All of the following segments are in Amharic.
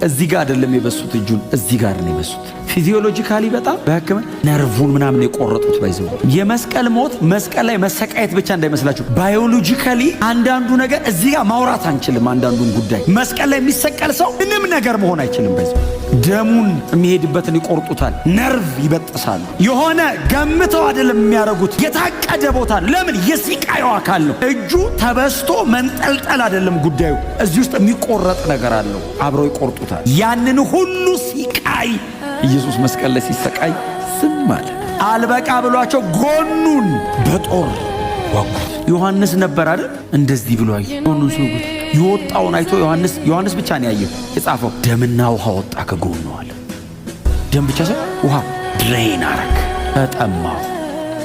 እዚህ ጋር አይደለም የበሱት፣ እጁን እዚህ ጋር ነው የበሱት። ፊዚዮሎጂካሊ በጣም በሕክምና ነርቡን ምናምን የቆረጡት ባይዘው። የመስቀል ሞት መስቀል ላይ መሰቃየት ብቻ እንዳይመስላችሁ። ባዮሎጂካሊ አንዳንዱ ነገር እዚህ ጋር ማውራት አንችልም። አንዳንዱን ጉዳይ መስቀል ላይ የሚሰቀል ሰው ምንም ነገር መሆን አይችልም። ባይዘው ደሙን የሚሄድበትን ይቆርጡታል፣ ነርቭ ይበጥሳሉ። የሆነ ገምተው አይደለም የሚያደርጉት፣ የታቀደ ቦታ። ለምን? የስቃዩ አካል ነው። እጁ ተበስቶ መንጠልጠል አይደለም ጉዳዩ። እዚህ ውስጥ የሚቆረጥ ነገር አለው፣ አብረው ይቆርጡታል። ያንን ሁሉ ሲቃይ ኢየሱስ መስቀል ላይ ሲሰቃይ ዝም አለ። አልበቃ ብሏቸው ጎኑን በጦር ዋጉት። ዮሐንስ ነበር አይደል እንደዚህ ብሎ አየ። ጎኑን ሲወጉት የወጣውን አይቶ ዮሐንስ ብቻ ነው ያየው። የጻፈው ደምና ውሃ ወጣ ከጎኑ አለ። ደም ብቻ ሳይሆን ውሃ ድሬን አረግ።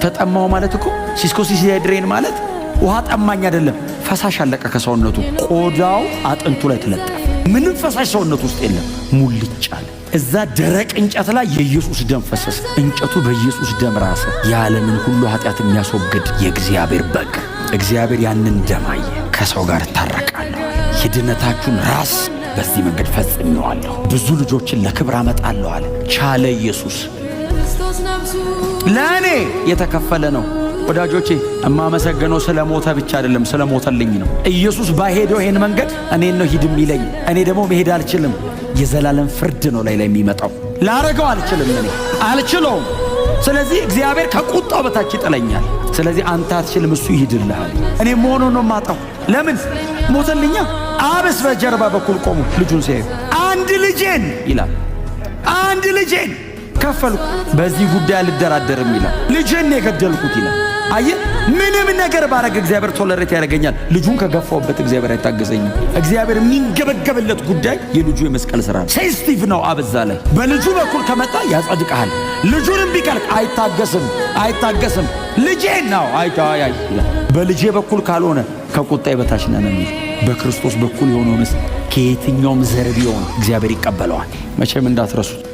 ተጠማው ማለት እኮ ሲስኮሲስ ድሬን ማለት ውሃ ጠማኝ አይደለም፣ ፈሳሽ አለቀ ከሰውነቱ። ቆዳው አጥንቱ ላይ ተለጠፈ። ምንም ፈሳሽ ሰውነቱ ውስጥ የለም፣ ሙልጭ አለ። እዛ ደረቅ እንጨት ላይ የኢየሱስ ደም ፈሰሰ። እንጨቱ በኢየሱስ ደም ራሰ። የዓለምን ሁሉ ኃጢአት የሚያስወግድ የእግዚአብሔር በግ። እግዚአብሔር ያንን ደም አየ። ከሰው ጋር እታረቃለሁ፣ የድነታችሁን ራስ በዚህ መንገድ ፈጽሜዋለሁ፣ ብዙ ልጆችን ለክብር አመጣለሁ አለ። ቻለ ኢየሱስ። ለእኔ የተከፈለ ነው ወዳጆቼ። እማመሰገነው ስለ ሞተ ብቻ አይደለም፣ ስለ ሞተልኝ ነው። ኢየሱስ ባሄደው ይሄን መንገድ እኔን ነው ሂድ የሚለኝ። እኔ ደግሞ መሄድ አልችልም። የዘላለም ፍርድ ነው ላይ የሚመጣው። ላረገው አልችልም፣ እኔ አልችለውም። ስለዚህ እግዚአብሔር ከቁጣው በታች ይጥለኛል። ስለዚህ አንተ አትችልም፣ እሱ ይሂድልሃል። እኔ መሆኑን ነው የማጣው። ለምን? ሞተልኛ። አብስ በጀርባ በኩል ቆሙ ልጁን ሲያዩ አንድ ልጄን ይላል፣ አንድ ልጄን ከፈልኩ፣ በዚህ ጉዳይ አልደራደርም ይላል። ልጄን የገደልኩት ይላል። አየ ምንም ነገር ባረግ እግዚአብሔር ቶለሬት ያደርገኛል። ልጁን ከገፋውበት እግዚአብሔር አይታገሰኝም። እግዚአብሔር የሚንገበገብለት ጉዳይ የልጁ የመስቀል ሥራ ነው። ሴንሲቲቭ ነው። አበዛ ላይ በልጁ በኩል ከመጣ ያጸድቅሃል። ልጁንም ቢቀርቅ አይታገስም። ልጄን ነው አይታያይ ይላል። በልጄ በኩል ካልሆነ ከቁጣዬ በታች ነን የሚል በክርስቶስ በኩል የሆነውንስ ከየትኛውም ዘር ቢሆን እግዚአብሔር ይቀበለዋል። መቼም እንዳትረሱት።